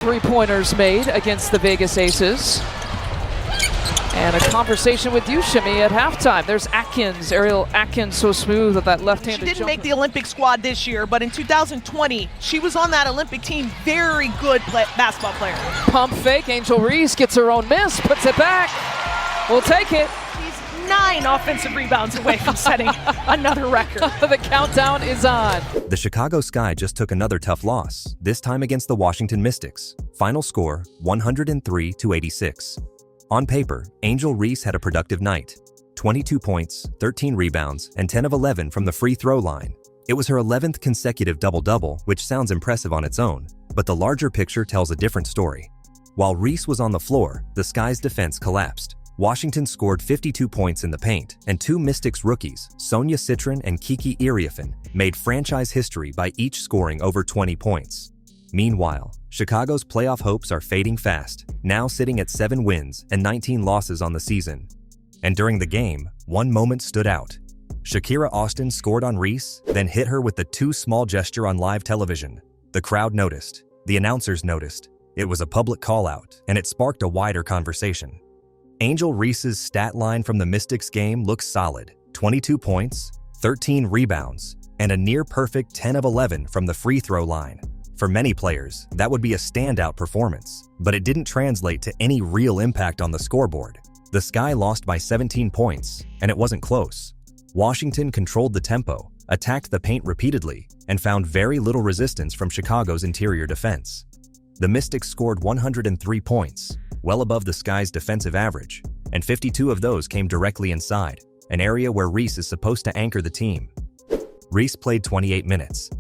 3-pointers made against the Vegas Aces. And a conversation with you, Shimmy, at halftime. There's Atkins, Ariel Atkins, so smooth with that left-handed She didn't make the Olympic squad this year, but in 2020, she was on that Olympic team. Very good basketball player. Pump fake, Angel Reese gets her own miss, puts it back. We'll take it. She's 9 offensive rebounds away from setting another record. The countdown is on. The Chicago Sky just took another tough loss, this time against the Washington Mystics. Final score, 103-86. On paper, Angel Reese had a productive night. 22 points, 13 rebounds, and 10 of 11 from the free throw line. It was her 11th consecutive double-double, which sounds impressive on its own, but the larger picture tells a different story. While Reese was on the floor, the Sky's defense collapsed. Washington scored 52 points in the paint, and 2 Mystics rookies, Sonia Citron and Kiki Iriafen, made franchise history by each scoring over 20 points. Meanwhile, Chicago's playoff hopes are fading fast, now sitting at 7 wins and 19 losses on the season. And during the game, one moment stood out. Shakira Austin scored on Reese, then hit her with the too small gesture on live television. The crowd noticed. The announcers noticed. It was a public call-out, and it sparked a wider conversation. Angel Reese's stat line from the Mystics game looks solid. 22 points, 13 rebounds, and a near-perfect 10 of 11 from the free throw line. For many players, that would be a standout performance, but it didn't translate to any real impact on the scoreboard. The Sky lost by 17 points, and it wasn't close. Washington controlled the tempo, attacked the paint repeatedly, and found very little resistance from Chicago's interior defense. The Mystics scored 103 points, well above the Sky's defensive average, and 52 of those came directly inside, an area where Reese is supposed to anchor the team. Reese played 28 minutes.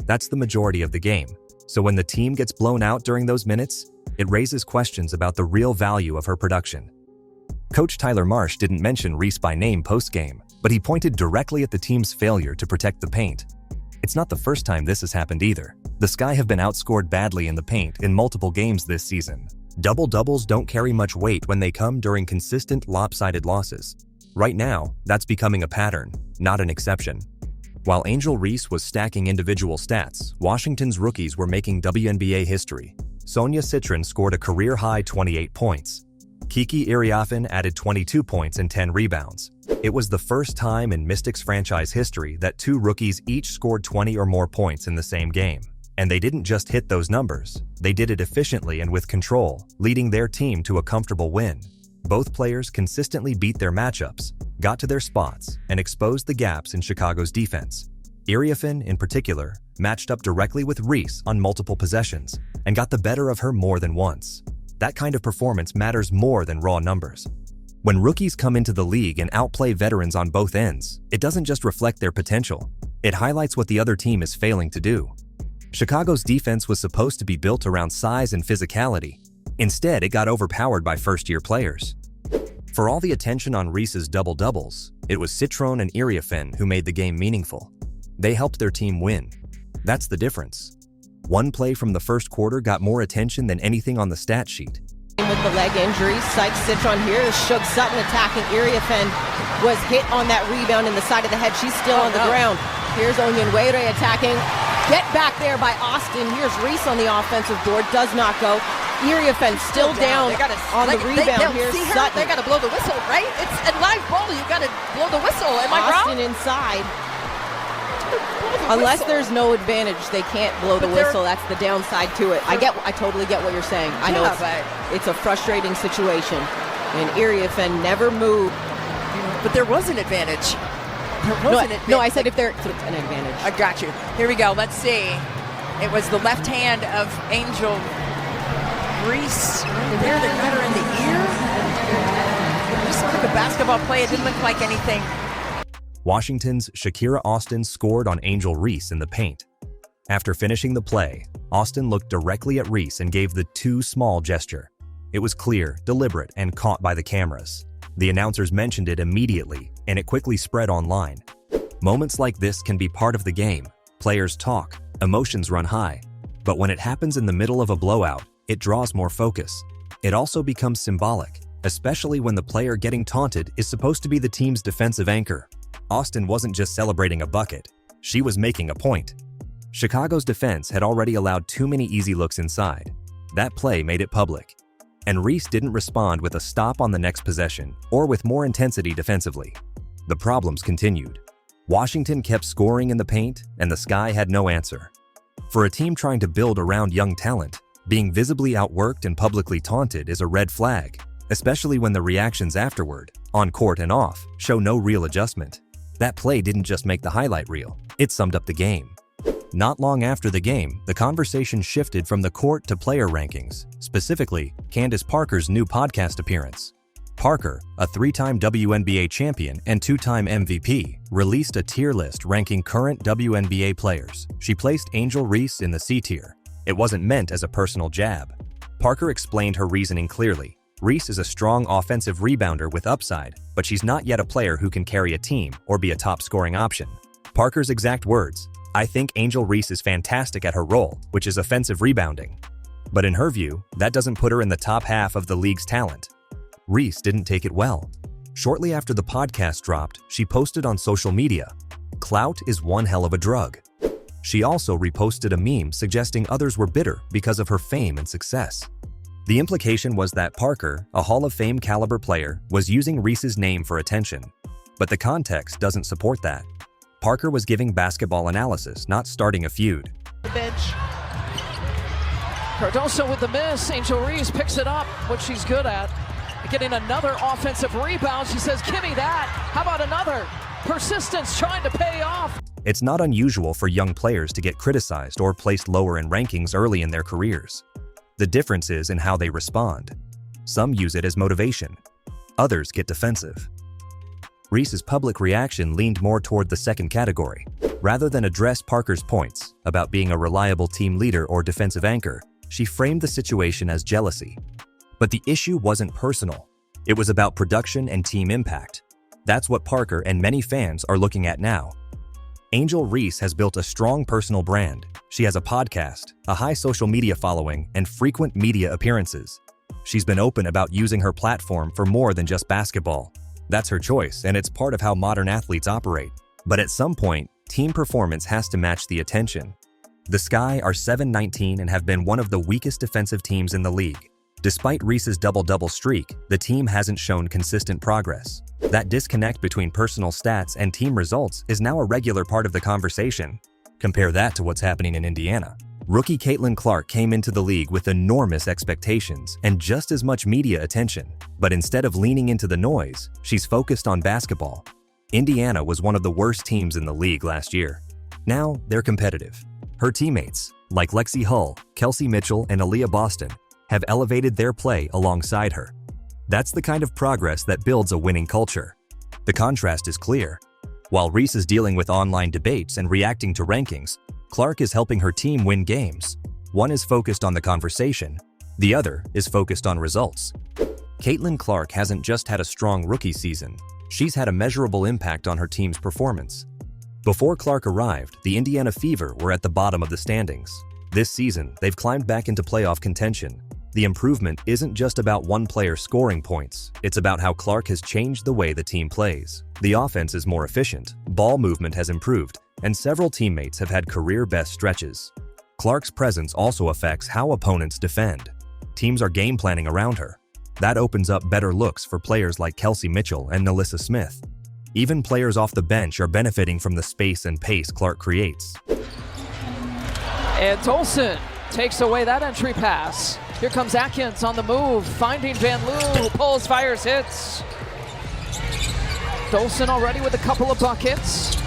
That's the majority of the game. So when the team gets blown out during those minutes, it raises questions about the real value of her production. Coach Tyler Marsh didn't mention Reese by name post-game, but he pointed directly at the team's failure to protect the paint. It's not the first time this has happened either. The Sky have been outscored badly in the paint in multiple games this season. Double-doubles don't carry much weight when they come during consistent lopsided losses. Right now, that's becoming a pattern, not an exception. While Angel Reese was stacking individual stats, Washington's rookies were making WNBA history. Sonia Citron scored a career-high 28 points. Kiki Iriafen added 22 points and 10 rebounds. It was the first time in Mystics franchise history that 2 rookies each scored 20 or more points in the same game. And they didn't just hit those numbers, they did it efficiently and with control, leading their team to a comfortable win. Both players consistently beat their matchups, got to their spots, and exposed the gaps in Chicago's defense. Iriafen, in particular, matched up directly with Reese on multiple possessions and got the better of her more than once. That kind of performance matters more than raw numbers. When rookies come into the league and outplay veterans on both ends, it doesn't just reflect their potential, it highlights what the other team is failing to do. Chicago's defense was supposed to be built around size and physicality. Instead, it got overpowered by first-year players. For all the attention on Reese's double-doubles, it was Citron and Iriafen who made the game meaningful. They helped their team win. That's the difference. One play from the first quarter got more attention than anything on the stat sheet. With the leg injury, Sykes Citron here, Shug Sutton attacking. Iriafen was hit on that rebound in the side of the head. She's still on the ground. Here's Onyenwere attacking. Get back there by Austin. Here's Reese on the offensive board. Does not go. Iriafen still down on the rebound. Here's Sutton. They got to blow the whistle, right? It's a live ball. You got to blow the whistle. Am I wrong? Austin inside. Unless there's no advantage, they can't blow the whistle. That's the downside to it. I totally get what you're saying. I know it's a frustrating situation. And Iriafen never moved. But there was an advantage. No, I said if there's an advantage. I got you. Here we go. Let's see. It was the left hand of Angel Reese there that got her in the ear. It just looked like a basketball play. It didn't look like anything. Washington's Shakira Austin scored on Angel Reese in the paint. After finishing the play, Austin looked directly at Reese and gave the too small gesture. It was clear, deliberate, and caught by the cameras. The announcers mentioned it immediately, and it quickly spread online. Moments like this can be part of the game. Players talk, emotions run high. But when it happens in the middle of a blowout, it draws more focus. It also becomes symbolic, especially when the player getting taunted is supposed to be the team's defensive anchor. Austin wasn't just celebrating a bucket, she was making a point. Chicago's defense had already allowed too many easy looks inside. That play made it public. And Reese didn't respond with a stop on the next possession or with more intensity defensively. The problems continued. Washington kept scoring in the paint, and the Sky had no answer. For a team trying to build around young talent, being visibly outworked and publicly taunted is a red flag, especially when the reactions afterward, on court and off, show no real adjustment. That play didn't just make the highlight reel, it summed up the game. Not long after the game, the conversation shifted from the court to player rankings, specifically Candace Parker's new podcast appearance. Parker, a 3-time WNBA champion and 2-time MVP, released a tier list ranking current WNBA players. She placed Angel Reese in the C tier. It wasn't meant as a personal jab. Parker explained her reasoning clearly. Reese is a strong offensive rebounder with upside, but she's not yet a player who can carry a team or be a top-scoring option. Parker's exact words, "I think Angel Reese is fantastic at her role, which is offensive rebounding." But in her view, that doesn't put her in the top half of the league's talent. Reese didn't take it well. Shortly after the podcast dropped, she posted on social media, "Clout is one hell of a drug." She also reposted a meme suggesting others were bitter because of her fame and success. The implication was that Parker, a Hall of Fame caliber player, was using Reese's name for attention. But the context doesn't support that. Parker was giving basketball analysis, not starting a feud. The bench. Cardoso with the miss. Angel Reese picks it up, what she's good at. Getting another offensive rebound. She says, "Give me that. How about another?" Persistence trying to pay off. It's not unusual for young players to get criticized or placed lower in rankings early in their careers. The difference is in how they respond. Some use it as motivation. Others get defensive. Reese's public reaction leaned more toward the second category. Rather than address Parker's points about being a reliable team leader or defensive anchor, she framed the situation as jealousy. But the issue wasn't personal. It was about production and team impact. That's what Parker and many fans are looking at now. Angel Reese has built a strong personal brand. She has a podcast, a high social media following, and frequent media appearances. She's been open about using her platform for more than just basketball. That's her choice, and it's part of how modern athletes operate. But at some point, team performance has to match the attention. The Sky are 7-19 and have been one of the weakest defensive teams in the league. Despite Reese's double-double streak, the team hasn't shown consistent progress. That disconnect between personal stats and team results is now a regular part of the conversation. Compare that to what's happening in Indiana. Rookie Caitlin Clark came into the league with enormous expectations and just as much media attention. But instead of leaning into the noise, she's focused on basketball. Indiana was one of the worst teams in the league last year. Now, they're competitive. Her teammates, like Lexi Hull, Kelsey Mitchell, and Aaliyah Boston, have elevated their play alongside her. That's the kind of progress that builds a winning culture. The contrast is clear. While Reese is dealing with online debates and reacting to rankings, Clark is helping her team win games. One is focused on the conversation, the other is focused on results. Caitlin Clark hasn't just had a strong rookie season, she's had a measurable impact on her team's performance. Before Clark arrived, the Indiana Fever were at the bottom of the standings. This season, they've climbed back into playoff contention. The improvement isn't just about one player scoring points, it's about how Clark has changed the way the team plays. The offense is more efficient, ball movement has improved, and several teammates have had career-best stretches. Clark's presence also affects how opponents defend. Teams are game planning around her. That opens up better looks for players like Kelsey Mitchell and Nalissa Smith. Even players off the bench are benefiting from the space and pace Clark creates. And Dolson takes away that entry pass. Here comes Atkins on the move, finding Van Loo, who pulls, fires, hits. Dolson already with a couple of buckets.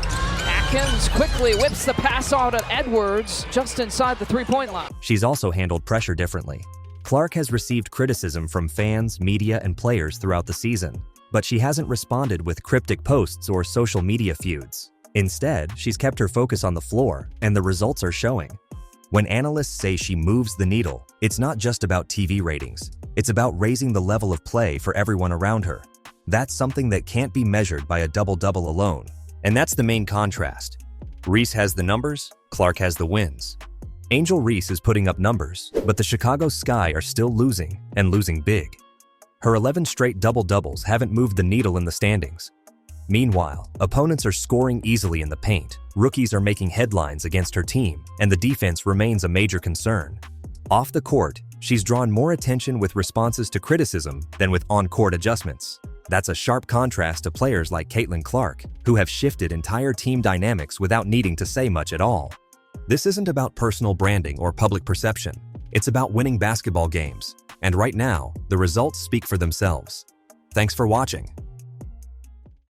Atkins quickly whips the pass out at Edwards, just inside the three-point line. She's also handled pressure differently. Clark has received criticism from fans, media, and players throughout the season, but she hasn't responded with cryptic posts or social media feuds. Instead, she's kept her focus on the floor, and the results are showing. When analysts say she moves the needle, it's not just about TV ratings. It's about raising the level of play for everyone around her. That's something that can't be measured by a double-double alone. And that's the main contrast. Reese has the numbers, Clark has the wins. Angel Reese is putting up numbers, but the Chicago Sky are still losing, and losing big. Her 11 straight double-doubles haven't moved the needle in the standings. Meanwhile, opponents are scoring easily in the paint, rookies are making headlines against her team, and the defense remains a major concern. Off the court, she's drawn more attention with responses to criticism than with on-court adjustments. That's a sharp contrast to players like Caitlin Clark, who have shifted entire team dynamics without needing to say much at all. This isn't about personal branding or public perception. It's about winning basketball games. And right now, the results speak for themselves. Thanks for watching.